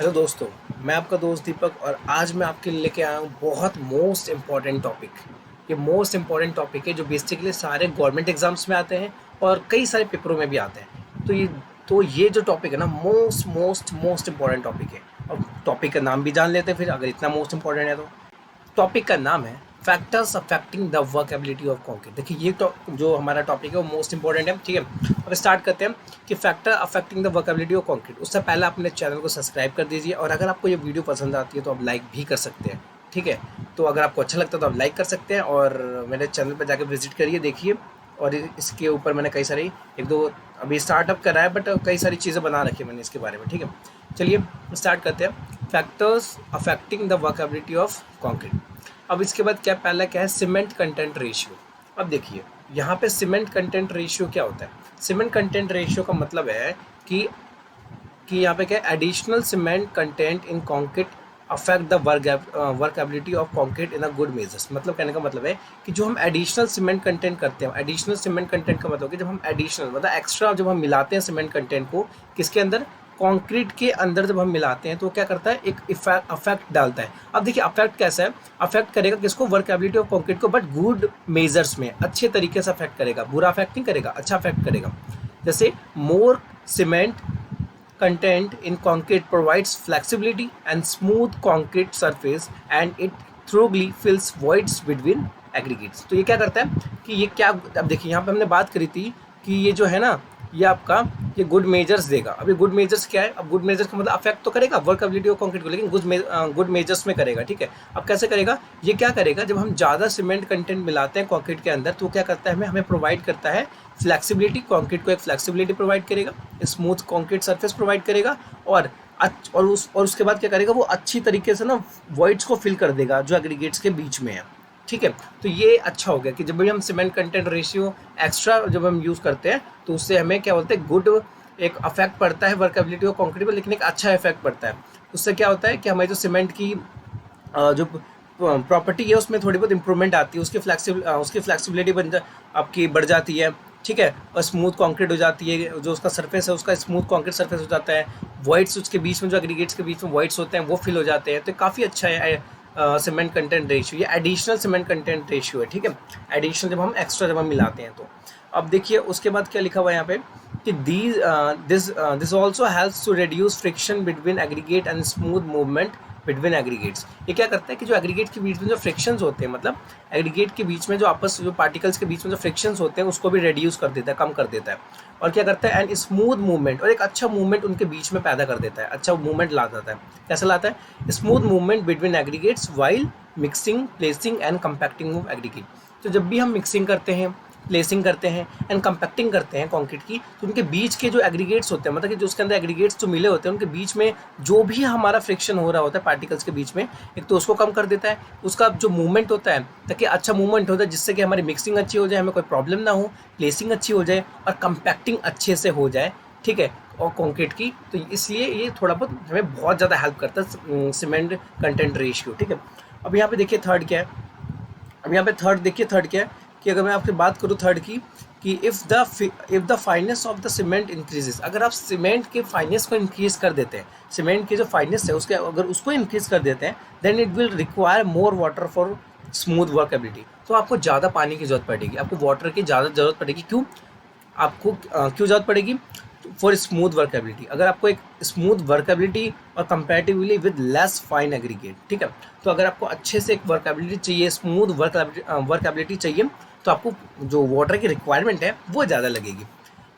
Hello दोस्तों, मैं आपका दोस्त दीपक और आज मैं आपके लिए लेके आया हूँ बहुत मोस्ट इम्पॉर्टेंट टॉपिक। ये मोस्ट इम्पॉर्टेंट टॉपिक है जो बेसिकली सारे गवर्नमेंट एग्जाम्स में आते हैं और कई सारे पेपरों में भी आते हैं। तो ये जो टॉपिक है ना, most most most important topic है। और टॉपिक का नाम भी जान लेते हैं फिर, अगर इतना मोस्ट इम्पॉर्टेंट है तो। टॉपिक का नाम है factors affecting the workability of concrete. देखिए ये जो हमारा टॉपिक है वो मोस्ट इंपॉर्टेंट है। ठीक है, अब स्टार्ट करते हैं कि factor affecting the workability of concrete. उससे पहले अपने चैनल को सब्सक्राइब कर दीजिए और अगर आपको ये वीडियो पसंद आती है तो आप लाइक भी कर सकते हैं। ठीक है, तो अगर आपको अच्छा लगता है तो आप लाइक कर सकते हैं और मेरे चैनल पर जाकर विजिट करिए, देखिए। और इसके ऊपर मैंने कई सारी एक दो अभी स्टार्टअप करा है, बट कई सारी चीज़ें बना रखी है मैंने इसके बारे में। ठीक है, चलिए स्टार्ट करते हैं। Factors affecting the workability of concrete. अब इसके बाद पहला क्या है, सीमेंट कंटेंट रेशियो। अब देखिए यहाँ पे सीमेंट कंटेंट रेशियो क्या होता है। सीमेंट कंटेंट रेशियो का मतलब है कि यहाँ पे क्या है, additional cement content in concrete affect the workability of concrete in a good measures. मतलब कहने का मतलब है कि जो हम एडिशनल सीमेंट कंटेंट करते हैं, एडिशनल सीमेंट कंटेंट का मतलब है कि जब हम एडिशनल मतलब एक्स्ट्रा जब हम मिलाते हैं सीमेंट कंटेंट को किसके अंदर, कंक्रीट के अंदर जब हम मिलाते हैं तो क्या करता है, एक अफेक्ट डालता है। अब देखिए अफेक्ट कैसा है, अफेक्ट करेगा किसको, वर्केबिलिटी ऑफ कंक्रीट को, बट गुड मेजर्स में, अच्छे तरीके से अफेक्ट करेगा, बुरा अफेक्ट नहीं करेगा, अच्छा अफेक्ट करेगा। जैसे मोर cement content in concrete provides flexibility and smooth concrete surface and it thoroughly fills voids between aggregates। तो ये क्या करता है कि ये क्या, अब देखिए यहाँ पे हमने बात करी थी कि ये जो है ना, ये आपका ये गुड मेजर्स देगा। अब ये गुड मेजर्स क्या है, अब गुड मेजर्स का मतलब अफेक्ट तो करेगा वर्केबिलिटी ऑफ कंक्रीट को, लेकिन गुड मेजर्स में करेगा। ठीक है, अब कैसे करेगा, ये क्या करेगा, जब हम ज़्यादा सीमेंट कंटेंट मिलाते हैं कंक्रीट के अंदर तो क्या करता है, हमें प्रोवाइड करता है फ्लैक्सिबिलिटी, कंक्रीट को एक फ्लैक्सिबिलिटी प्रोवाइड करेगा, स्मूथ कंक्रीट सरफेस प्रोवाइड करेगा और उसके बाद क्या करेगा, वो अच्छी तरीके से ना वॉइड्स को फिल कर देगा जो एग्रीगेट्स के बीच में है। ठीक है, तो ये अच्छा हो गया कि जब भी हम सीमेंट कंटेंट रेशियो एक्स्ट्रा जब हम यूज़ करते हैं तो उससे हमें क्या बोलते हैं, गुड एक अफेक्ट पड़ता है वर्केबिलिटी ऑफ कंक्रीट पर, लेकिन एक अच्छा इफेक्ट पड़ता है। उससे क्या होता है कि हमारी जो सीमेंट की जो प्रॉपर्टी है उसमें थोड़ी बहुत इंप्रूवमेंट आती है, उसकी फ्लेक्सिबिलिटी आपकी बढ़ जाती है। ठीक है, और स्मूथ कंक्रीट हो जाती है, जो उसका सरफेस है उसका स्मूथ कंक्रीट सरफेस हो जाता है। वॉइड्स उसके बीच में, जो एग्रीगेट्स के बीच में वॉइड्स होते हैं वो फिल हो जाते हैं। तो काफ़ी अच्छा है सीमेंट कंटेंट रेशियो। ये एडिशनल सीमेंट कंटेंट रेशियो है। ठीक है, एडिशनल जब हम एक्स्ट्रा जब हम मिलाते हैं तो। अब देखिए उसके बाद क्या लिखा हुआ है यहाँ पे कि this also helps to reduce friction between aggregate and smooth movement between aggregates. ये क्या करता है कि जो एग्रीगेट के बीच में जो फ्रिक्शंस होते हैं, मतलब एग्रीगेट के बीच में जो पार्टिकल्स के बीच में जो फ्रिक्शंस होते हैं उसको भी रिड्यूस कर देता है, कम कर देता है। और क्या करता है, एंड स्मूथ मूवमेंट, और एक अच्छा मूवमेंट उनके बीच में पैदा कर देता है, अच्छा मूवमेंट ला देता है। कैसा लाता है, smooth movement between aggregates while mixing, placing and compacting of aggregate. तो जब भी हम मिक्सिंग करते हैं, प्लेसिंग करते हैं एंड कंपैक्टिंग करते हैं कंक्रीट की, तो उनके बीच के जो एग्रीगेट्स होते हैं, मतलब कि जो उसके अंदर एग्रीगेट्स जो मिले होते हैं उनके बीच में जो भी हमारा फ्रिक्शन हो रहा होता है पार्टिकल्स के बीच में, एक तो उसको कम कर देता है, उसका जो मूवमेंट होता है ताकि अच्छा मूवमेंट होता है, जिससे कि हमारी मिक्सिंग अच्छी हो जाए, हमें कोई प्रॉब्लम ना हो, प्लेसिंग अच्छी हो जाए और कंपैक्टिंग अच्छे से हो जाए। ठीक है, और कंक्रीट की, तो इसलिए ये थोड़ा बहुत हमें बहुत ज़्यादा हेल्प करता है सीमेंट कंटेंट रेशियो। ठीक है, अब यहाँ पे देखिए थर्ड क्या है, अब यहाँ पे थर्ड क्या है कि अगर मैं आपकी बात करूँ थर्ड की, कि if the finance of the cement increases, अगर आप सीमेंट के फाइनेस को इंक्रीज कर देते हैं, सीमेंट की जो फाइनेस है उसके अगर उसको इंक्रीज कर देते हैं, then it will require more water for smooth workability. तो आपको ज़्यादा पानी की जरूरत पड़ेगी, आपको वाटर की ज़्यादा जरूरत पड़ेगी। क्यों आपको क्यों जरूरत पड़ेगी, फॉर स्मूथ वर्केबिलिटी। अगर आपको एक स्मूथ वर्केबिलिटी और comparatively with less fine aggregate, ठीक है, तो अगर आपको अच्छे से एक वर्केबिलिटी चाहिए, स्मूथ वर्केबिलिटी चाहिए, तो आपको जो वाटर की रिक्वायरमेंट है वो ज़्यादा लगेगी।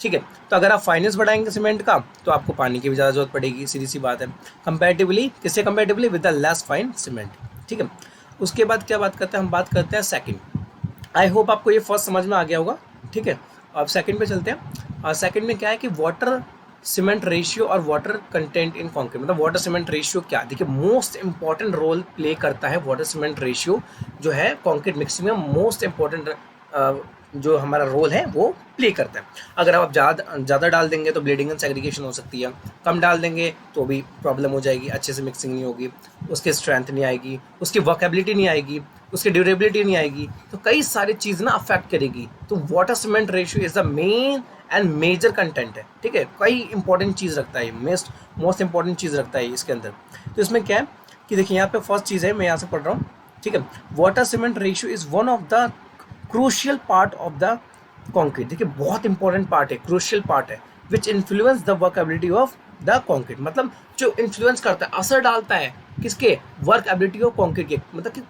ठीक है, तो अगर आप फाइनेंस बढ़ाएंगे सीमेंट का तो आपको पानी की भी ज़्यादा जरूरत पड़ेगी, सीधी सी बात है। कंपैरेटिवली, किससे comparatively, with the less fine cement. ठीक है, उसके बाद क्या बात करते हैं, हम बात करते हैं सेकंड। आई होप आपको ये फर्स्ट समझ में आ गया होगा। ठीक है, अब सेकंड पे चलते हैं। सेकंड में क्या है कि वाटर सीमेंट रेशियो और वाटर कंटेंट इन कॉन्क्रीट, मतलब वाटर सीमेंट रेशियो क्या, देखिए मोस्ट इंपॉर्टेंट रोल प्ले करता है वाटर सीमेंट रेशियो जो है कॉन्क्रीट मिक्सिंग में। मोस्ट इंपॉर्टेंट जो हमारा रोल है वो प्ले करता है। अगर आप ज़्यादा डाल देंगे तो ब्लीडिंग एंड सेग्रीगेशन हो सकती है, कम डाल देंगे तो भी प्रॉब्लम हो जाएगी, अच्छे से मिक्सिंग नहीं होगी, उसकी स्ट्रेंथ नहीं आएगी, उसकी वर्केबिलिटी नहीं आएगी, उसकी ड्यूरेबिलिटी नहीं आएगी, तो कई सारी चीज़ ना अफेक्ट करेगी। तो water cement ratio is the main and major content है, ठीक है, कई इंपॉर्टेंट चीज़ रखता है, मोस्ट इंपॉर्टेंट चीज़ रखता है इसके अंदर। तो इसमें क्या है कि देखिए यहाँ पे फर्स्ट चीज़ है, मैं यहाँ से पढ़ रहा हूँ, ठीक है, water cement ratio is one of the crucial part of the concrete. देखिए बहुत इंपॉर्टेंट पार्ट है, क्रूशियल पार्ट है, which influence the workability of the concrete. मतलब जो इन्फ्लुएंस करता है, असर डालता है किसके, वर्क एबिलिटी ऑफ कॉन्क्रीट के, मतलब कि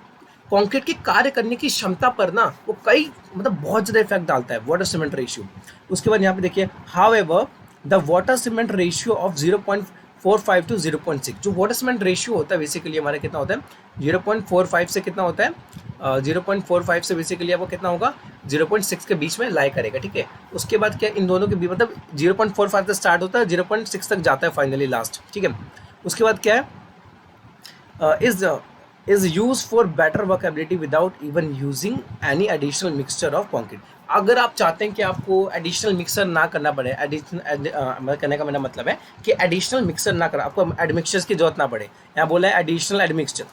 कॉन्क्रीट की कार्य करने की क्षमता पर ना वो कई मतलब बहुत ज़्यादा इफेक्ट डालता है वाटर सीमेंट रेशियो। उसके बाद यहाँ पे देखिए, however the water cement ratio of 0.45 to 0.6, जो वाटर सीमेंट रेशियो होता है बेसिकली हमारा कितना होता है, 0.45 से कितना होता है, 0.45 से बेसिकली आपको कितना होगा, 0.6 के बीच में लाई करेगा, ठीक है। उसके बाद क्या इन दोनों के बीच मतलब 0.45 से स्टार्ट होता है, 0.6 तक जाता है फाइनली लास्ट, ठीक है। उसके बाद क्या है, is used for better workability without even using any additional mixture of concrete। अगर आप चाहते हैं कि आपको एडिशनल मिक्सर ना करना पड़े, मतलब कहने का मेरा मतलब है कि एडिशनल मिक्सर ना करा, आपको एडमिक्सचर्स की जरूरत ना पड़े, यहाँ बोला है एडिशनल एडमिक्सचर,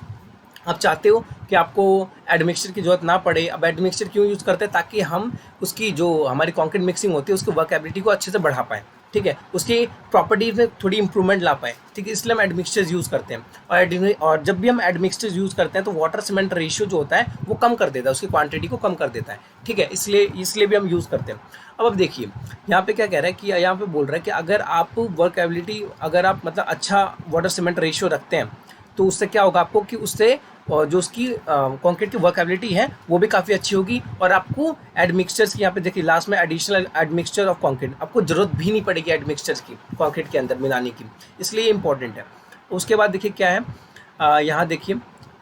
आप चाहते हो कि आपको एडमिक्सचर की जरूरत ना पड़े। अब एडमिक्सचर क्यों यूज़ करते हैं, ताकि हम उसकी जो हमारी कॉन्क्रीट मिक्सिंग होती है उसकी वर्कएबिलिटी को अच्छे से बढ़ा पाएँ, ठीक है, उसकी प्रॉपर्टीज में थोड़ी इंप्रूवमेंट ला पाए, ठीक है, इसलिए हम एडमिक्सचर्स यूज़ करते हैं। और जब भी हम एडमिक्सचर्स यूज़ करते हैं तो वाटर सीमेंट रेशियो जो होता है वो कम कर देता है, उसकी क्वांटिटी को कम कर देता है, ठीक है, इसलिए भी हम यूज़ करते हैं। अब देखिए यहाँ पे क्या कह रहा है कि यहाँ पे बोल रहा है कि अगर आप वर्कएबिलिटी, अगर आप मतलब अच्छा वाटर सीमेंट रेशियो रखते हैं तो उससे क्या होगा आपको कि उससे जो उसकी कॉन्क्रीट की वर्कएबिलिटी है वो भी काफ़ी अच्छी होगी, और आपको एडमिक्सचर्स की यहाँ पे देखिए लास्ट में एडिशनल एडमिक्सचर ऑफ कॉन्क्रीट, आपको जरूरत भी नहीं पड़ेगी एडमिक्सचर्स की कॉन्क्रीट के अंदर मिलाने की, इसलिए इंपॉर्टेंट है। उसके बाद देखिए क्या है, यहाँ देखिए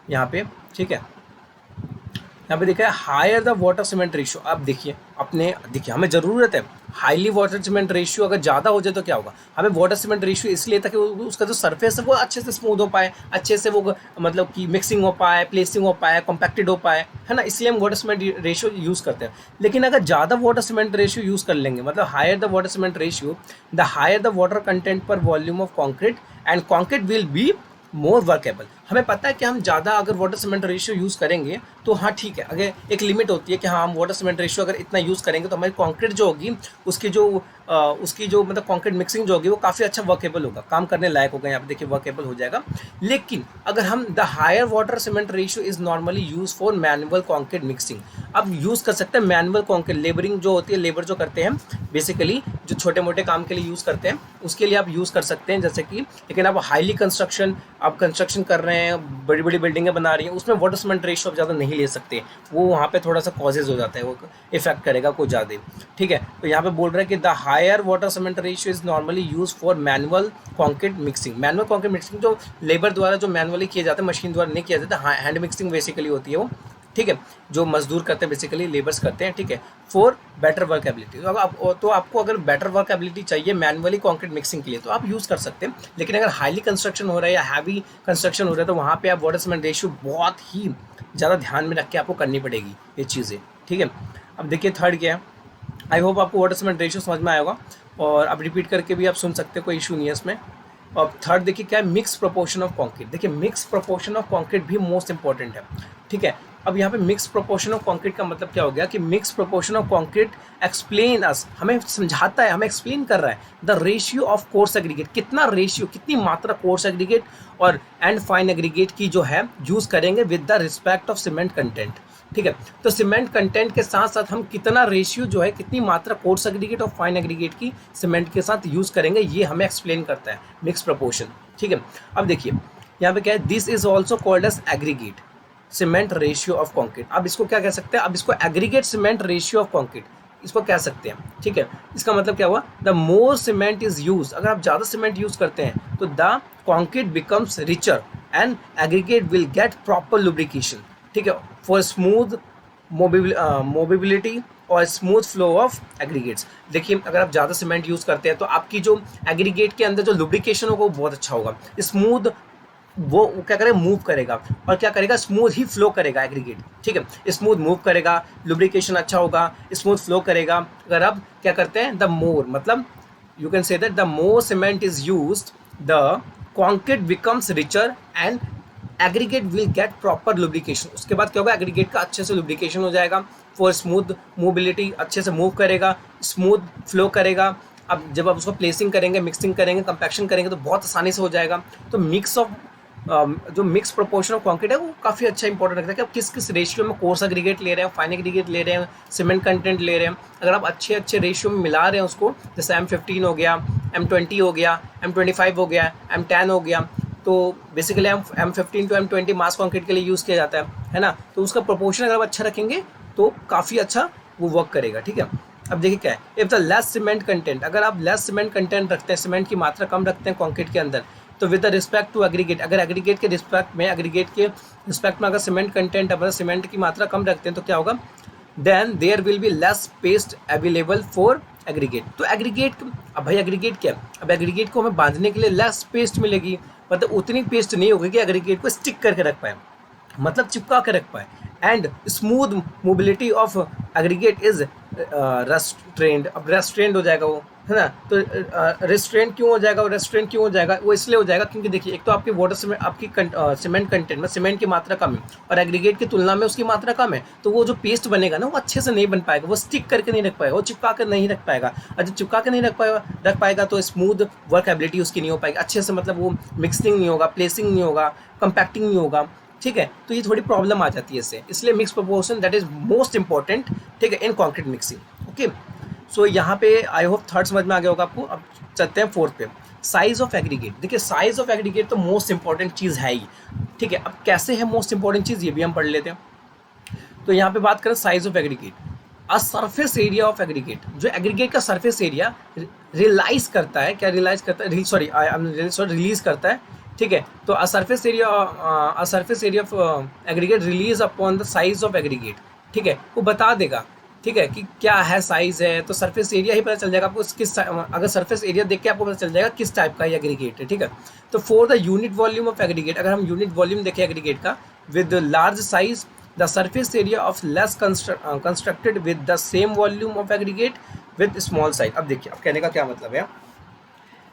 यहाँ पे, ठीक है, यहाँ पे देखा है higher the water cement ratio. अब देखिए हमें ज़रूरत है हाईली वाटर सीमेंट रेशियो, अगर ज़्यादा हो जाए तो क्या होगा, हमें वाटर सीमेंट रेशियो इसलिए ताकि उसका जो सरफेस है वो अच्छे से स्मूथ हो पाए, अच्छे से वो मतलब कि मिक्सिंग हो पाए, प्लेसिंग हो पाए, कॉम्पैक्टेड हो पाए, है ना, इसलिए हम वाटर सीमेंट रेशियो यूज़ करते हैं। लेकिन अगर ज़्यादा वाटर सीमेंट रेशियो यूज़ कर लेंगे, मतलब higher the water cement ratio, the higher the water content per volume of concrete and concrete will be more workable. हमें पता है कि हम ज़्यादा अगर वाटर सीमेंट रेशियो यूज़ करेंगे तो हाँ ठीक है, अगर एक लिमिट होती है कि हाँ हम वाटर सीमेंट रेशियो अगर इतना यूज़ करेंगे तो हमारी कंक्रीट जो होगी उसकी जो मतलब कंक्रीट मिक्सिंग जो होगी वो काफ़ी अच्छा वर्केबल होगा, काम करने लायक होगा, यहाँ पे देखिए वर्केबल हो जाएगा। लेकिन अगर हम the higher water cement ratio is normally use for manual concrete mixing, अब यूज़ कर सकते हैं मैनुअल कंक्रीट, लेबरिंग जो होती है, लेबर जो करते हैं बेसिकली जो छोटे मोटे काम के लिए यूज़ करते हैं उसके लिए आप यूज़ कर सकते हैं, जैसे कि। लेकिन आप हाईली आप कंस्ट्रक्शन कर रहे हैं, बड़ी बड़ी बिल्डिंगें बना रही हैं, उसमें वाटर सीमेंट रेशियो आप ज़्यादा नहीं ले सकते, वो वहाँ पे थोड़ा सा कॉजेज हो जाता है, वो इफेक्ट करेगा कुछ ज़्यादा, ठीक है। तो यहाँ पे बोल रहा है कि the higher water cement ratio is normally use for manual concrete mixing. Manual concrete mixing जो लेबर द्वारा जो मैनुअली किया जाता है, मशीन द्वारा नहीं किया जाता, हैंड मिक्सिंग बेसिकली होती है वो, ठीक है, जो मजदूर करते हैं बेसिकली लेबर्स करते हैं, ठीक है, फॉर बेटर वर्कएबिलिटी। तो आपको अगर बेटर वर्कएबिलिटी चाहिए मैनुअली कंक्रीट मिक्सिंग के लिए तो आप यूज़ कर सकते हैं। लेकिन अगर हाईली कंस्ट्रक्शन हो रहा है या हैवी कंस्ट्रक्शन हो रहा है तो वहाँ पे आप वाटर सीमेंट रेशियो बहुत ही ज़्यादा ध्यान में रख के आपको करनी पड़ेगी ये चीज़ें, ठीक है। अब देखिए थर्ड क्या है, आई होप आपको वाटर सीमेंट रेशियो समझ में आया होगा, और अब रिपीट करके भी आप सुन सकते हो, कोई इशू नहीं है इसमें। और थर्ड देखिए क्या है, मिक्स प्रोपोर्शन ऑफ कंक्रीट। देखिए मिक्स प्रोपोर्शन ऑफ कंक्रीट भी मोस्ट इंपॉर्टेंट है, ठीक है। अब यहाँ पे मिक्स प्रोपोर्शन ऑफ कंक्रीट का मतलब क्या हो गया कि mix proportion of concrete explain us, हमें समझाता है, हमें एक्सप्लेन कर रहा है the ratio of coarse aggregate, कितना रेशियो, कितनी मात्रा कोर्स एग्रीगेट और एंड फाइन एग्रीगेट की जो है यूज़ करेंगे with the respect of cement content, ठीक है। तो सीमेंट कंटेंट के साथ साथ हम कितना रेशियो जो है, कितनी मात्रा कोर्स एग्रीगेट और फाइन एग्रीगेट की सीमेंट के साथ यूज़ करेंगे, ये हमें एक्सप्लेन करता है मिक्स प्रोपोर्शन, ठीक है। अब देखिए यहाँ पे क्या है, this is also called as aggregate cement ratio of concrete. अब इसको क्या कह सकते हैं, अब इसको aggregate cement ratio of concrete इसको कह सकते हैं, ठीक है। इसका मतलब क्या हुआ, the more cement is use, अगर आप ज़्यादा सीमेंट यूज करते हैं तो the concrete becomes richer and aggregate will get proper lubrication, ठीक है, फॉर स्मूथ मोबिलिटी और स्मूथ फ्लो ऑफ एग्रीगेट्स। देखिए अगर आप ज़्यादा सीमेंट यूज़ करते हैं तो आपकी जो एग्रीगेट के अंदर जो लुब्रिकेशन होगा वो बहुत अच्छा होगा, स्मूथ वो क्या करेगा, मूव करेगा और क्या करेगा, स्मूथ ही फ्लो करेगा एग्रीगेट, ठीक है, स्मूथ मूव करेगा, लुब्रिकेशन अच्छा होगा, स्मूथ फ्लो करेगा। अगर अब क्या करते हैं, द मोर, मतलब you can say that the more cement is used, the concrete becomes richer and aggregate will get proper lubrication। उसके बाद क्या होगा, एग्रीगेट का अच्छे से lubrication हो जाएगा फॉर स्मूथ मोबिलिटी, अच्छे से मूव करेगा, स्मूथ फ्लो करेगा। अब जब आप उसको प्लेसिंग करेंगे, मिक्सिंग करेंगे, कंपैक्शन करेंगे तो बहुत आसानी से हो जाएगा। तो मिक्स ऑफ जो मिक्स प्रोपोर्शन ऑफ कंक्रीट है वो काफ़ी अच्छा इंपॉर्टेंट रखता है कि आप किस किस रेशियो में कोर्स एग्रीगेट ले रहे हैं, फाइन एग्रीगेट ले रहे हैं, सीमेंट कंटेंट ले रहे हैं। अगर आप अच्छे अच्छे रेशियो में मिला रहे हैं उसको, जैसे M15 हो गया, M20 हो गया, M25 हो गया, M10 हो गया, तो basically M15 to M20 mass concrete के लिए यूज़ किया जाता है ना। तो उसका प्रोपोर्शन अगर आप अच्छा रखेंगे तो काफ़ी अच्छा वो वर्क करेगा, ठीक है। अब देखिए क्या है, if the less cement content, अगर आप लेस सीमेंट कंटेंट रखते हैं, सीमेंट की मात्रा कम रखते हैं कंक्रीट के अंदर, तो with the respect to aggregate, अगर एग्रीगेट के रिस्पेक्ट में अगर सीमेंट कंटेंट, अगर सीमेंट की मात्रा कम रखते हैं तो क्या होगा, then there will be less paste available for aggregate. तो एग्रीगेट, अब भाई एग्रीगेट क्या, अब एग्रीगेट को हमें बांधने के लिए लेस पेस्ट मिलेगी, मतलब उतनी पेस्ट नहीं होगी कि एग्रीगेट को स्टिक करके रख पाए, मतलब चिपका के रख पाए। And smooth mobility of aggregate is restrained, अब रेस्ट्रेंड हो जाएगा वो, है ना। तो रेस्ट्रेंड क्यों हो जाएगा, रेस्ट्रेंड क्यों हो जाएगा, वो इसलिए हो जाएगा क्योंकि देखिए, एक तो आपकी वाटर सीमेंट, आपकी सीमेंट कंटेंट में सीमेंट की मात्रा कम है और एग्रीगेट की तुलना में उसकी मात्रा कम है, तो वो जो पेस्ट बनेगा ना वो अच्छे से नहीं बन पाएगा, वो स्टिक करके नहीं रख पाएगा, वो चिपका कर नहीं रख पाएगा। और जब चिपका के नहीं रख पाएगा तो स्मूथ वर्क एबिलिटी उसकी नहीं हो पाएगी अच्छे से, मतलब वो मिक्सिंग नहीं होगा, प्लेसिंग नहीं होगा, कंपैक्टिंग नहीं होगा, ठीक है। तो ये थोड़ी प्रॉब्लम आ जाती है इससे, इसलिए mix proportion that is most important, ठीक है, इन कॉन्क्रीट मिक्सिंग। ओके, सो यहाँ पे आई होप थर्ड समझ में आ गया होगा आपको। अब चलते हैं फोर्थ पे, साइज ऑफ एग्रीगेट। देखिए साइज ऑफ एग्रीगेट तो मोस्ट इंपॉर्टेंट चीज़ है ही, ठीक है। अब कैसे है मोस्ट इंपॉर्टेंट चीज़, ये भी हम पढ़ लेते हैं। तो यहाँ पे बात करें size of aggregate, a surface area of aggregate, जो एग्रीगेट का सरफेस एरिया रियलाइज करता है, क्या रियलाइज करता है, रिलीज करता है, ठीक है। तो a surface area of aggregate release upon the size of aggregate, ठीक है, वो बता देगा, ठीक है, कि क्या है साइज है, तो सरफेस एरिया ही पता चल जाएगा आपको, किस, अगर सरफेस एरिया देख के आपको पता चल जाएगा किस टाइप का ये एग्रीगेट है, ठीक है। तो for the unit volume of aggregate, अगर हम यूनिट वॉल्यूम देखें एग्रीगेट का, with large size the surface area of less constructed with the same volume of aggregate with small size. अब देखिए, अब कहने का क्या मतलब है,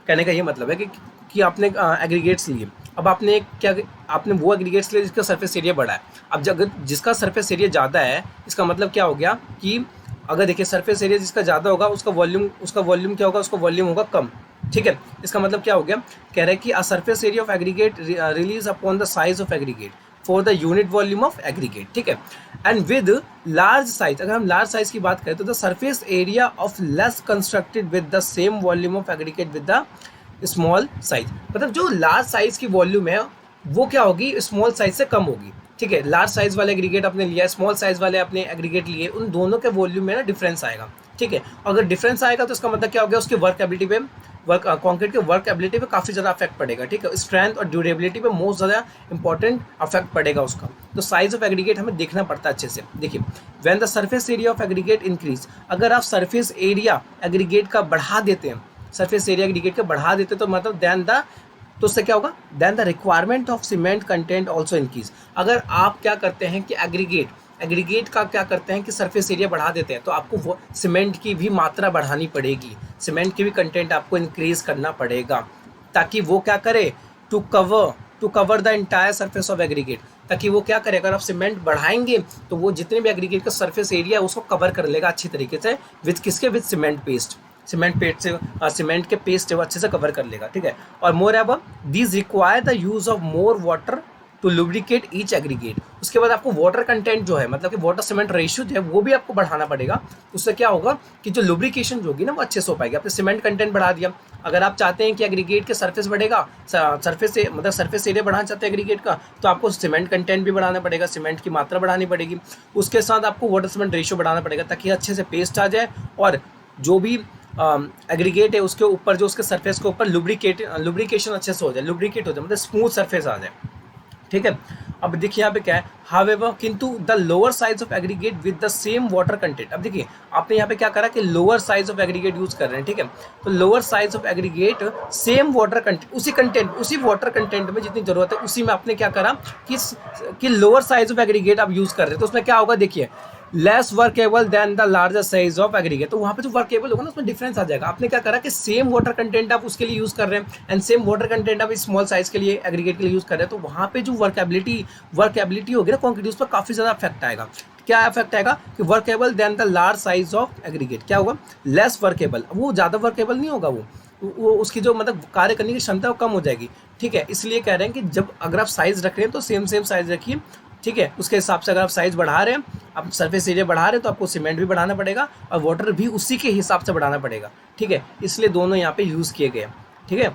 कहने का ये मतलब है कि आपने एग्रीगेट्स लिए, अब आपने वो एग्रीगेट्स लिए जिसका सरफेस एरिया बड़ा है। अब जब जिसका सरफेस एरिया ज़्यादा है, इसका मतलब क्या हो गया कि अगर देखिए सरफेस एरिया जिसका ज़्यादा होगा उसका वॉल्यूम क्या होगा, उसका वॉल्यूम होगा कम, ठीक है। इसका मतलब क्या हो गया, कह रहे हैं कि a surface area of aggregate release upon the size of aggregate for the unit volume of aggregate, ठीक है। एंड विद लार्ज साइज, अगर हम लार्ज साइज की बात करें तो the surface area of less constructed with the same volume of aggregate with the small size, मतलब जो लार्ज साइज की वॉल्यूम है वो क्या होगी, स्मॉल साइज से कम होगी, ठीक है। लार्ज साइज वाले एग्रीगेट आपने लिया, स्मॉल साइज वाले आपने एग्रीगेट लिए, उन दोनों के वॉल्यूम में ना डिफरेंस आएगा, ठीक है। अगर डिफरेंस आएगा तो इसका मतलब क्या हो गया, उसकी वर्क एबिलिटी पे, कंक्रीट के वर्क एबिलिटी पे काफ़ी ज़्यादा अफेक्ट पड़ेगा, ठीक है। स्ट्रेंथ और ड्यूरेबिलिटी पे मोस्ट ज़्यादा इंपॉर्टेंट अफेक्ट पड़ेगा उसका। तो साइज ऑफ एग्रीगेट हमें देखना पड़ता है अच्छे से। देखिए, when the surface area of aggregate increase, अगर आप सरफेस एरिया एग्रीगेट का बढ़ा देते हैं, सरफेस एरिया एग्रीगेट का बढ़ा देते हैं, तो मतलब तो उससे क्या होगा, then the requirement of cement content also increase. अगर आप क्या करते हैं कि एग्रीगेट का क्या करते हैं कि सरफेस एरिया बढ़ा देते हैं, तो आपको वो सीमेंट की भी मात्रा बढ़ानी पड़ेगी, सीमेंट की भी कंटेंट आपको इंक्रीज करना पड़ेगा, ताकि वो क्या करे, to cover the entire surface of aggregate, ताकि वो क्या करे, अगर आप सीमेंट बढ़ाएंगे तो वो जितने भी एग्रीगेट का सरफेस एरिया है उसको कवर कर लेगा अच्छी तरीके से, विद सीमेंट पेस्ट, सीमेंट के पेस्ट है वो अच्छे से कवर कर लेगा, ठीक है। और moreover these require the use of more water to lubricate each aggregate. उसके बाद आपको वाटर कंटेंट जो है, मतलब कि वाटर सीमेंट रेशियो जो है वो भी आपको बढ़ाना पड़ेगा। उससे क्या होगा कि जो लुब्रिकेशन जो होगी ना वो अच्छे से हो पाएगी। आपने सीमेंट कंटेंट बढ़ा दिया, अगर आप चाहते हैं कि एग्रीगेट के सरफेस बढ़ेगा, सरफेस एरिया बढ़ाना चाहते हैं एग्रीगेट का, तो आपको सीमेंट कंटेंट भी बढ़ाना पड़ेगा, सीमेंट की मात्रा बढ़ानी पड़ेगी, उसके साथ आपको वाटर सीमेंट रेशियो बढ़ाना पड़ेगा, ताकि अच्छे से पेस्ट आ जाए और जो भी एग्रीगेट है उसके ऊपर, जो उसके सरफेस के ऊपर लुब्रिकेशन अच्छे से हो जाए, लुब्रिकेट हो जाए, मतलब स्मूथ सरफेस आ जाए, ठीक है। अब देखिए यहाँ पे क्या है, हावेवर किंतु the lower size of aggregate with the same water content. अब देखिए आपने यहाँ पे क्या करा कि lower size of aggregate use कर रहे हैं, ठीक है, तो lower size of aggregate same water content, उसी वाटर कंटेंट में जितनी जरूरत है उसी में आपने क्या करा कि लोअर साइज ऑफ एग्रीगेट आप यूज कर रहे हैं, तो उसमें क्या होगा देखिए, less workable than the larger size of aggregate, तो वहाँ पे जो वर्केबल होगा ना उसमें डिफरेंस आ जाएगा। आपने क्या करा कि सेम वाटर कंटेंट आप उसके लिए यूज कर रहे हैं एंड सेम वाटर कंटेंट आप स्मॉल साइज के लिए एग्रीगेट के लिए यूज कर रहे हैं, तो वहाँ पे जो वर्केबिलिटी होगी ना कंक्रीट, उस पर काफी ज्यादा इफेक्ट आएगा। क्या इफेक्ट आएगा कि workable than the large size of aggregate, क्या होगा, लेस वर्केबल, वो ज्यादा वर्केबल नहीं होगा, वो उसकी जो मतलब कार्य करने की क्षमता वो कम हो जाएगी, ठीक है। इसलिए कह रहे हैं कि जब अगर आप साइज रख रहे हैं तो सेम साइज रखिए, ठीक है। उसके हिसाब से अगर आप साइज बढ़ा रहे हैं, आप सरफेस एरिया बढ़ा रहे हैं, तो आपको सीमेंट भी बढ़ाना पड़ेगा और वाटर भी उसी के हिसाब से बढ़ाना पड़ेगा, ठीक है। इसलिए दोनों यहाँ पे यूज़ किए गए, ठीक है।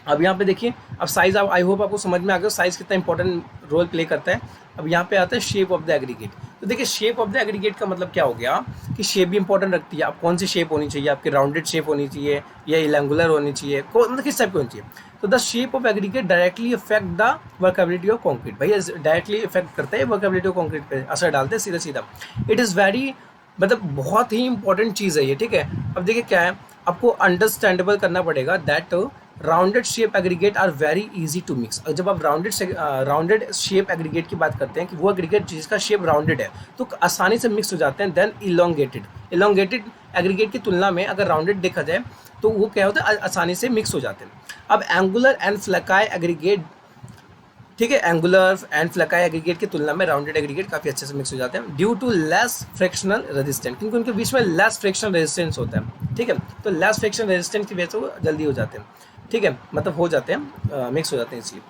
अब यहाँ पे देखिए, अब साइज, आप आई होप आपको समझ में आ गया साइज कितना इंपॉर्टेंट रोल प्ले करता है। अब यहाँ पे आता है शेप ऑफ द एग्रीगेट। तो देखिए शेप ऑफ द एग्रीगेट का मतलब क्या हो गया कि शेप भी इंपॉर्टेंट रखती है। आप कौन सी शेप होनी चाहिए, आपकी राउंडेड शेप होनी चाहिए या इलेंगुलर होनी चाहिए, मतलब किस टाइप की होनी चाहिए। तो the shape of aggregate directly effect the workability of concrete. भैया डायरेक्टली इफेक्ट करता है वर्केबिलिटी ऑफ कॉन्क्रीट पे, असर डालते हैं सीधा सीधा। इट इज़ वेरी, मतलब बहुत ही इंपॉर्टेंट चीज़ है ये, ठीक है। अब देखिए क्या है, आपको अंडरस्टैंडेबल करना पड़ेगा that rounded shape aggregate are very easy to mix. जब आप राउंडेड शेप एग्रीगेट की बात करते हैं कि वो एग्रीगेट जिसका शेप राउंडेड है तो आसानी से मिक्स हो जाते हैं। देन इलोंगेटेड एग्रीगेट की तुलना में अगर राउंडेड देखा जाए तो वो क्या होता है, आसानी से मिक्स हो जाते हैं। अब एंगुलर एंड फ्लैकाई एग्रीगेट, ठीक है, एंगुलर एंड फ्लैकाई एग्रीगेट की तुलना में राउंडेड एग्रीगेट काफी अच्छे से मिक्स हो जाते हैं due to less frictional resistance, क्योंकि उनके बीच में लेस फ्रिक्शनल रेजिस्टेंस होता है, ठीक है। तो लेस फ्रिक्शनल रेजिस्टेंस की वजह से वो जल्दी हो जाते हैं, ठीक है, मतलब हो जाते हैं, मिक्स हो जाते हैं इसलिए।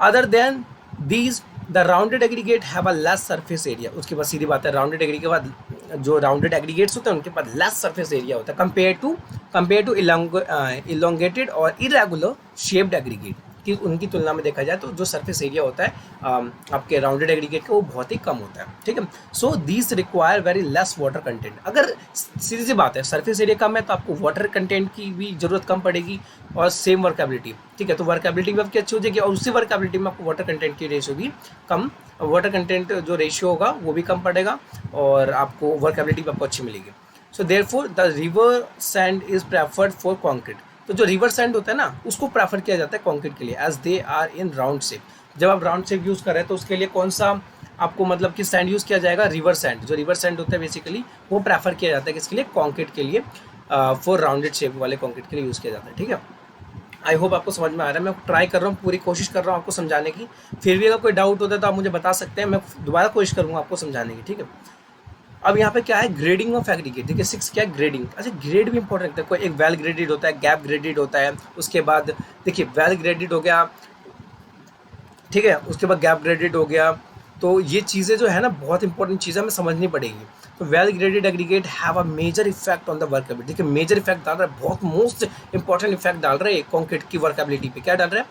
Other than these the rounded aggregate have a less surface area. उसके बाद सीधी बात है, राउंडेड एग्रीगेट के बाद जो राउंडेड एग्रीगेट्स होते हैं उनके पास लेस सरफेस एरिया होता है कंपेयर टू इलोंगेटेड और इरेगुलर शेप्ड एग्रीगेट की उनकी तुलना में देखा जाए तो जो सरफेस एरिया होता है आपके राउंडेड एग्रीगेट का वो बहुत ही कम होता है, ठीक है। So these require very less water content. अगर सीधी सी बात है सरफेस एरिया कम है तो आपको वाटर कंटेंट की भी जरूरत कम पड़ेगी और सेम वर्केबिलिटी, ठीक है। तो वर्केबिलिटी भी आपकी अच्छी हो जाएगी और उसी वर्केबिलिटी में आपको वाटर कंटेंट की रेशियो भी कम, वाटर कंटेंट जो रेशियो होगा वो भी कम पड़ेगा और आपको वर्केबिलिटी भी आपको अच्छी मिलेगी। So therefore the river sand is preferred for concrete. तो जो रिवर सैंड होता है ना उसको प्रेफर किया जाता है कॉन्क्रीट के लिए as they are in round shape. जब आप राउंड शेप यूज़ कर रहे हैं तो उसके लिए कौन सा आपको मतलब कि सैंड यूज़ किया जाएगा, रिवर सैंड। जो रिवर सैंड होता है बेसिकली वो प्रेफर किया जाता है किसके लिए, कॉन्क्रीट के लिए, फॉर राउंडेड शेप वाले कॉन्क्रीट के लिए यूज़ किया जाता है, ठीक है। आई होप आपको समझ में आ रहा है। मैं ट्राई कर रहा हूँ, पूरी कोशिश कर रहा हूँ आपको समझाने की। फिर भी अगर कोई डाउट होता है तो आप मुझे बता सकते हैं, मैं दोबारा कोशिश करूँगा आपको समझाने की, ठीक है। अब यहाँ पे क्या है, ग्रेडिंग ऑफ एग्रीगेट। देखिए 6 क्या है, ग्रेडिंग। अच्छा ग्रेड भी इंपॉर्टेंट है, कोई एक वेल ग्रेडेड होता है, गैप ग्रेडेड होता है, उसके बाद देखिए वेल ग्रेडेड हो गया, ठीक है, उसके बाद गैप ग्रेडेड हो गया। तो ये चीज़ें जो है ना बहुत इंपॉर्टेंट चीज़ें हमें समझनी पड़ेगी। तो well graded aggregate have a major effect on the workability. देखिए मेजर इफेक्ट डाल रहा है, बहुत मोस्ट इंपॉर्टेंट इफेक्ट डाल रहा है कॉन्क्रीट की वर्केबिलिटी पे। क्या डाल रहा है,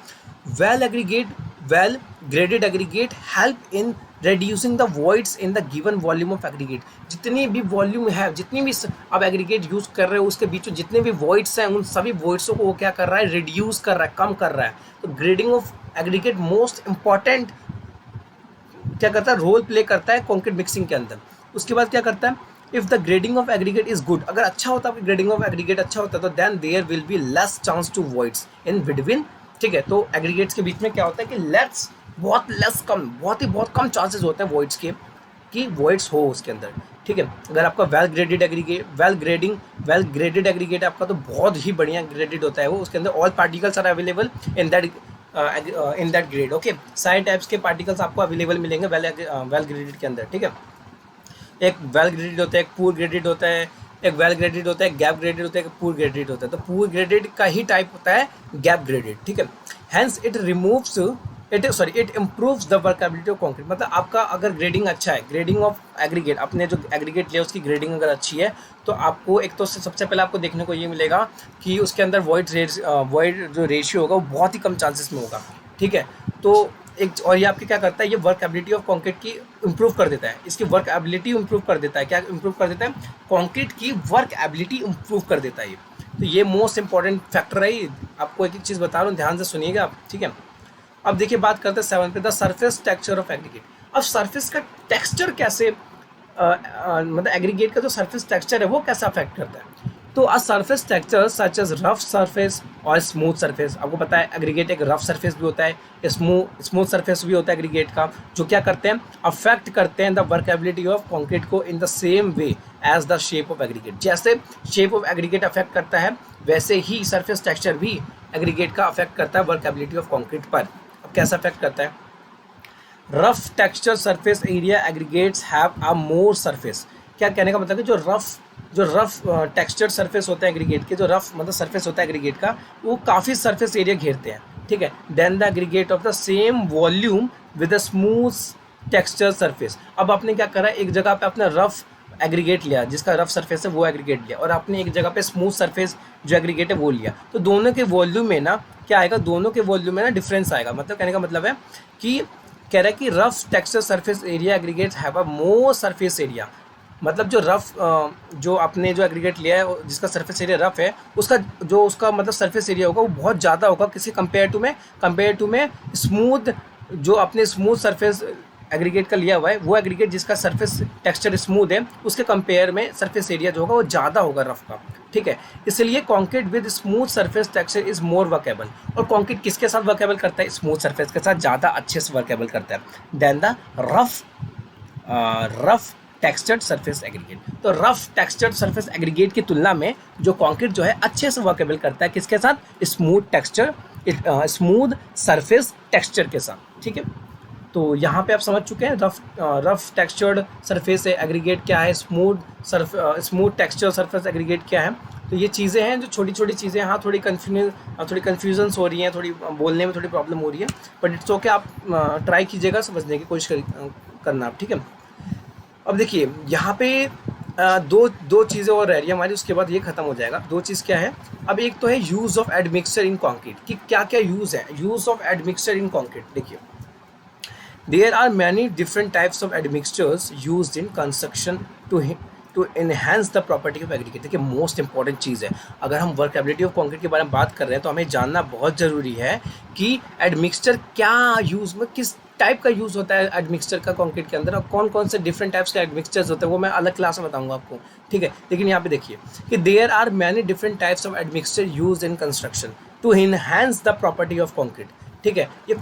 well graded aggregate help in reducing the voids in the given volume of aggregate। जितनी भी वॉल्यूम है, जितनी भी आप एग्रीगेट यूज कर रहे हो उसके बीच में जितने भी voids हैं उन सभी voids को वो क्या कर रहा है, रिड्यूस कर रहा है, कम कर रहा है। तो grading of aggregate most important क्या करता है, रोल प्ले करता है कॉन्क्रीट मिक्सिंग के अंदर। उसके बाद क्या करता है, if the grading of aggregate is good, अगर अच्छा होता है ग्रेडिंग ऑफ एग्रीगेट अच्छा होता है तो then there will be less chance to voids in between, ठीक है। तो एग्रीगेट्स के बीच में क्या होता है कि बहुत कम चांसेस होते हैं वॉइड्स के, कि वॉइड्स हो उसके अंदर, ठीक है। अगर आपका वेल ग्रेडेड एग्रीगेट आपका तो बहुत ही बढ़िया ग्रेडेड होता है वो, उसके अंदर all particles are available in that grade, okay. सारे टाइप्स के पार्टिकल्स आपको अवेलेबल मिलेंगे वेल ग्रेडेड के अंदर, ठीक है। एक वेल ग्रेडेड होता है, एक पूर ग्रेडेड होता है, एक वेल ग्रेडेड होता है, गैप ग्रेडेड होता है, एक पूर ग्रेडेड होता है। तो पूर ग्रेडेड का ही टाइप होता है गैप ग्रेडेड, ठीक है। Hence it improves the workability of concrete. मतलब आपका अगर ग्रेडिंग अच्छा है, ग्रेडिंग ऑफ एग्रीगेट, अपने जो एग्रीगेट लिया उसकी ग्रेडिंग अगर अच्छी है तो आपको एक तो सबसे पहले आपको देखने को ये मिलेगा कि उसके अंदर वॉइड जो रेशियो होगा वो बहुत ही कम चांसेस में होगा, ठीक है। तो एक और ये आपकी क्या करता है, ये वर्केबिलिटी ऑफ कॉन्क्रीट की इंप्रूव कर देता है, इसकी वर्केबिलिटी इंप्रूव कर देता है। क्या इंप्रूव कर देता है, कॉन्क्रीट की वर्केबिलिटी इंप्रूव कर देता है। तो ये मोस्ट इंपॉर्टेंट फैक्टर है। आपको एक चीज़ बता रहा हूँ, ध्यान से सुनिएगा आप, ठीक है। अब देखिए बात करते हैं 7 पे, the surface texture of aggregate. अब सरफेस का टेक्सचर कैसे मतलब एग्रीगेट का जो सरफेस टेक्सचर है वो कैसे अफेक्ट करता है। तो a surface texture such as rough surface और स्मूथ सरफेस, आपको पता है एग्रीगेट एक रफ सरफेस भी होता है, स्मूथ सरफेस भी होता है एग्रीगेट का, जो क्या करते हैं अफेक्ट करते हैं द वर्केबिलिटी ऑफ कंक्रीट को in the same way as the shape of aggregate. जैसे शेप ऑफ एग्रीगेट अफेक्ट करता है वैसे ही सरफेस टेक्सचर भी एग्रीगेट का अफेक्ट करता है वर्केबिलिटी ऑफ कंक्रीट पर। अब कैसा अफेक्ट करता है, rough texture surface area aggregates have a more surface. क्या कहने का मतलब है जो रफ टेक्सचर सरफेस होता है एग्रीगेट के, जो रफ मतलब सरफेस होता है एग्रीगेट का, वो काफ़ी सरफेस एरिया घेरते हैं, ठीक है। Then the aggregate of the same volume with a smooth texture surface. अब आपने क्या करा, एक जगह पे आपने रफ एग्रीगेट लिया, जिसका रफ सरफेस है वो एग्रीगेट लिया, और आपने एक जगह पे स्मूथ सरफेस जो एग्रीगेट है वो लिया, तो दोनों के वॉल्यूम में ना क्या आएगा, दोनों के वॉल्यूम में ना डिफरेंस आएगा। मतलब कहने का मतलब है कि कह रहा है कि rough texture surface area aggregates have a more surface area. मतलब जो रफ जो आपने जो एग्रीगेट लिया है जिसका सरफेस एरिया रफ है, उसका मतलब सरफेस एरिया होगा वो बहुत ज़्यादा होगा किसी कंपेयर टू में स्मूथ, जो आपने स्मूथ सरफेस एग्रीगेट का लिया हुआ है, वो एग्रीगेट जिसका सरफेस टेक्सचर स्मूथ है उसके कंपेयर में सरफेस एरिया जो होगा वो ज़्यादा होगा रफ का, ठीक है। इसलिए concrete with smooth surface texture is more workable. और कॉन्क्रीट किसके साथ वर्केबल करता है, स्मूथ सरफेस के साथ ज़्यादा अच्छे से वर्केबल करता है then the rough textured surface aggregate. तो रफ टेक्सचर्ड सरफेस एग्रीगेट की तुलना में जो कॉन्क्रीट जो है अच्छे से वर्केबल करता है किसके साथ, स्मूथ सरफेस टेक्सचर के साथ, ठीक है। तो यहाँ पे आप समझ चुके हैं रफ टेक्सचर्ड सरफेस एग्रीगेट क्या है, स्मूथ टेक्सचर सरफेस एग्रीगेट क्या है। तो ये चीज़ें हैं जो छोटी छोटी चीज़ें, हाँ थोड़ी कन्फ्यूजन्स हो रही हैं, थोड़ी बोलने में थोड़ी प्रॉब्लम हो रही है, बट इट्स ओके, आप ट्राई कीजिएगा, समझने की कोशिश करना आप, ठीक है। अब देखिए यहाँ पे दो चीज़ें और रह रही है हमारी, उसके बाद ये खत्म हो जाएगा। दो चीज़ क्या है, अब एक तो है use of admixture in concrete, कि क्या क्या यूज़ है use of admixture in concrete. देखिए there are many different types of admixtures used in construction to enhance the property of aggregate. देखिए मोस्ट इंपॉर्टेंट चीज़ है, अगर हम वर्केबिलिटी ऑफ कॉन्क्रीट के बारे में बात कर रहे हैं तो हमें जानना बहुत ज़रूरी है कि एडमिक्सचर क्या यूज़ में किस टाइप का यूज़ होता है एडमिक्सचर का कॉन्क्रीट के अंदर, और कौन कौन से डिफरेंट टाइप्स के एडमिक्सचर्स होते हैं वो मैं अलग क्लास में बताऊंगा आपको, ठीक है। लेकिन यहाँ पे देखिए कि there are many different types of admixture used in construction to enhance the property of concrete, ठीक है। ये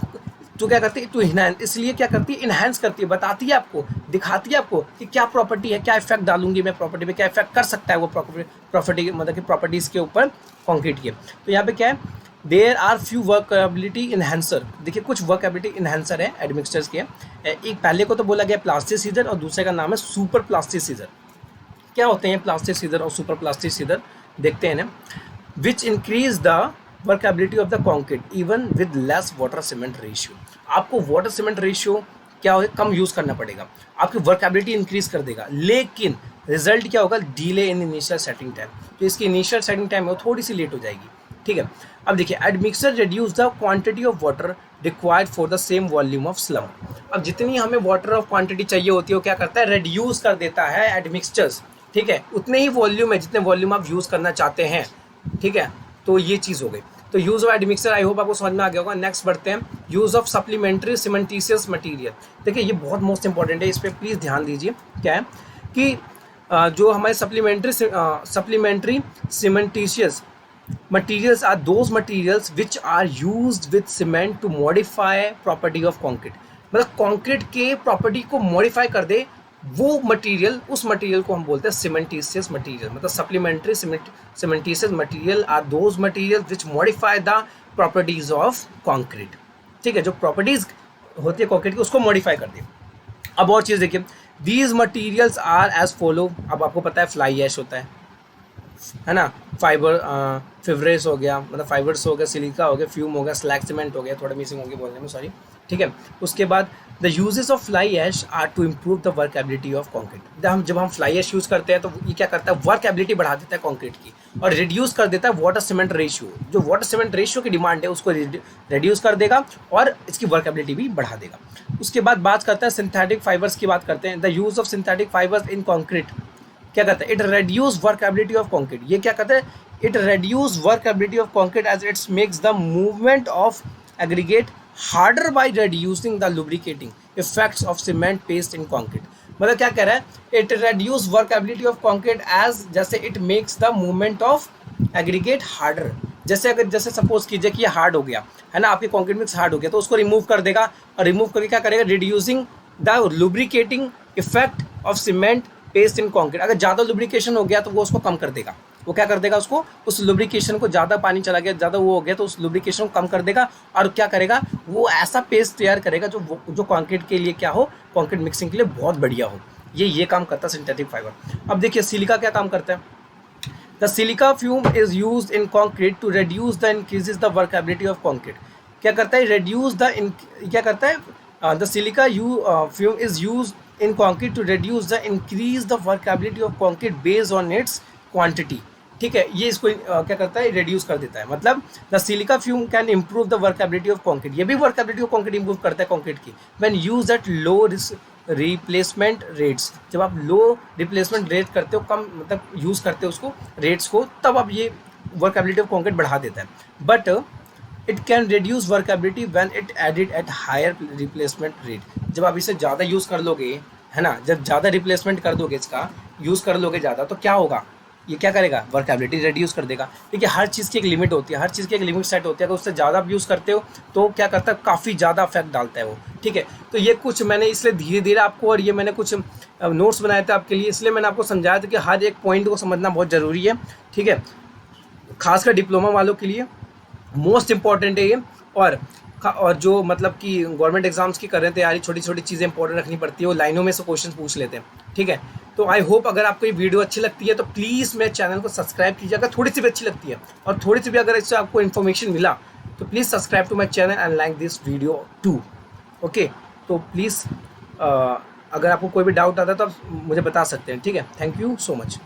तो क्या करती है, टू इनहैंस, इसलिए क्या करती है, इनहैंस करती है, बताती है आपको, दिखाती है आपको कि क्या प्रॉपर्टी है, क्या इफेक्ट डालूंगी मैं प्रॉपर्टी पे, क्या इफेक्ट कर सकता है वो प्रॉपर्टी मतलब कि प्रॉपर्टीज़ के ऊपर कॉन्क्रीट के। तो यहाँ पे क्या है, there are few workability enhancer. देखिए कुछ वर्केबिलिटी इन्हेंसर है एडमिक्सचर्स के, एक पहले को तो बोला गया प्लास्टिसीजर और दूसरे का नाम है सुपर प्लास्टिसीजर। क्या होते हैं प्लास्टिसीजर और सुपर प्लास्टिसीजर, देखते हैं ना। Which increase the workability of the concrete even with less water cement ratio. आपको वाटर सीमेंट रेशियो क्या होगा, कम यूज़ करना पड़ेगा, आपकी वर्केबिलिटी इंक्रीज कर देगा, लेकिन रिजल्ट क्या होगा, delay in initial setting time. तो इसकी इनिशियल सेटिंग टाइम है वो थोड़ी सी लेट हो जाएगी, ठीक है। अब देखिए admixture reduce the quantity of water required for the same volume of slum. अब जितनी हमें वाटर ऑफ क्वांटिटी चाहिए होती है वो क्या करता है, रिड्यूस कर देता है एडमिक्सचर्स, ठीक है। उतने ही वॉल्यूम है जितने वॉल्यूम आप यूज़ करना चाहते हैं, ठीक है। तो ये चीज़ हो गई। तो use of admixture I hope आपको समझ में आ गया होगा। नेक्स्ट बढ़ते हैं, यूज़ ऑफ सप्लीमेंट्री सीमेंटीशियस मटीरियल। देखिए ये बहुत मोस्ट इंपॉर्टेंट है, इस पर प्लीज़ ध्यान दीजिए। क्या है कि जो हमारे supplementary सीमेंटीशियस materials are those materials which are used with cement to modify property of concrete। मतलब कंक्रीट के प्रॉपर्टी को मॉडिफाई कर दे वो मटेरियल, उस मटेरियल को हम बोलते हैं सीमेंटीशियस मटेरियल। मतलब supplementary cementitious material are those material which modify the properties of concrete, ठीक है। जो प्रॉपर्टीज होती है कंक्रीट की उसको मॉडिफाई कर दे। अब और चीज़ देखिए, these materials are as follow. अब आपको पता है फ्लाई ऐश होता है ना, फिब्रेस हो गया, मतलब फाइबर्स हो गया, सिलिका हो गया, फ्यूम हो गया, स्लैग सीमेंट हो गया, थोड़ा मिसिंग हो गया बोलने में, सॉरी, ठीक है। उसके बाद the uses of fly ash are to improve the workability of concrete. जब हम फ्लाई ऐश यूज़ करते हैं तो ये क्या करता है, वर्केबिलिटी बढ़ा देता है कॉन्क्रीट की, और रिड्यूस कर देता है वाटर सीमेंट रेशियो। जो वाटर सीमेंट रेशियो की डिमांड है उसको रिड्यूस कर देगा और इसकी वर्केबिलिटी भी बढ़ा देगा। उसके बाद बात करते हैं सिंथेटिक फाइबर्स की बात करते हैं। The use of synthetic fibres in concrete क्या करता है, it reduce workability of concrete. ये क्या करता है, it reduce workability of concrete as it's makes the movement of aggregate harder by reducing the lubricating effects of cement paste in concrete। मतलब क्या कह रहा है, it reduce workability of concrete as, जैसे it makes the movement of aggregate harder. जैसे अगर जैसे suppose कीजिए कि ये हार्ड हो गया है ना, आपके कॉन्क्रीट मिक्स हार्ड हो गया, तो उसको रिमूव कर देगा, और रिमूव करके क्या करेगा, reducing the lubricating effect of cement paste in concrete. अगर ज़्यादा लुब्रिकेशन हो गया तो वो उसको कम कर देगा, वो क्या कर देगा, उसको उस लुब्रिकेशन को, ज़्यादा पानी चला गया, ज़्यादा वो हो गया तो उस लुब्रिकेशन को कम कर देगा, और क्या करेगा, वो ऐसा पेस्ट तैयार करेगा जो कॉन्क्रीट के लिए क्या हो, कॉन्क्रीट मिक्सिंग के लिए बहुत बढ़िया हो। ये काम करता है सिंथेटिक फाइबर। अब देखिए सिलिका क्या काम करता है। The silica fume is used in concrete to reduce the increases the workability of concrete. क्या करता है, रिड्यूस द, क्या करता है, the silica fume is used in concrete to reduce the increase the workability of concrete based on its quantity. ठीक है, ये इसको क्या करता है, रिड्यूस कर देता है। मतलब the silica fume can improve the workability of concrete, ये भी वर्कबिलिटी ऑफ कॉन्क्रीट इंप्रूव करता है कॉन्क्रीट की, when use at low replacement rates. जब आप लो रिप्लेसमेंट रेट करते हो, कम मतलब यूज़ करते हो उसको रेट्स को, तब आप ये वर्कबिलिटी ऑफ कॉन्क्रीट बढ़ा देता है। But it can reduce workability when it added at higher replacement rate. जब आप इसे ज़्यादा यूज़ कर लोगे, है ना, जब ज़्यादा रिप्लेसमेंट कर दोगे, इसका यूज़ कर लोगे ज़्यादा, तो क्या होगा, ये क्या करेगा, वर्कबिलिटी रिड्यूस कर देगा। देखिए हर चीज़ की एक लिमिट होती है, हर चीज़ की एक लिमिट सेट होती है। अगर उससे ज़्यादा आप यूज़ करते हो तो क्या करता है, काफ़ी ज़्यादा इफेक्ट डालता है वो। ठीक है, तो ये कुछ मैंने इसलिए धीरे धीरे आपको, और ये मैंने कुछ नोट्स बनाए थे आपके लिए, इसलिए मैंने आपको समझाया था कि हर एक पॉइंट को समझना बहुत ज़रूरी है। ठीक है, खासकर डिप्लोमा वालों के लिए मोस्ट इंपॉर्टेंट है ये। और जो मतलब कि गवर्नमेंट एग्जाम्स की कर रहे हैं तैयारी, छोटी छोटी चीज़ें इंपॉर्टेंट रखनी पड़ती है, वो लाइनों में से क्वेश्चन पूछ लेते हैं। ठीक है, तो आई होप अगर आपको ये वीडियो अच्छी लगती है तो प्लीज़ मेरे चैनल को सब्सक्राइब कीजिए, अगर थोड़ी सी भी अच्छी लगती है, और थोड़ी सी भी अगर इससे आपको इन्फॉर्मेशन मिला तो please subscribe to my channel and like this video too. Okay, तो प्लीज़ अगर आपको कोई भी डाउट आता है तो आप मुझे बता सकते हैं। ठीक है, थैंक यू सो मच।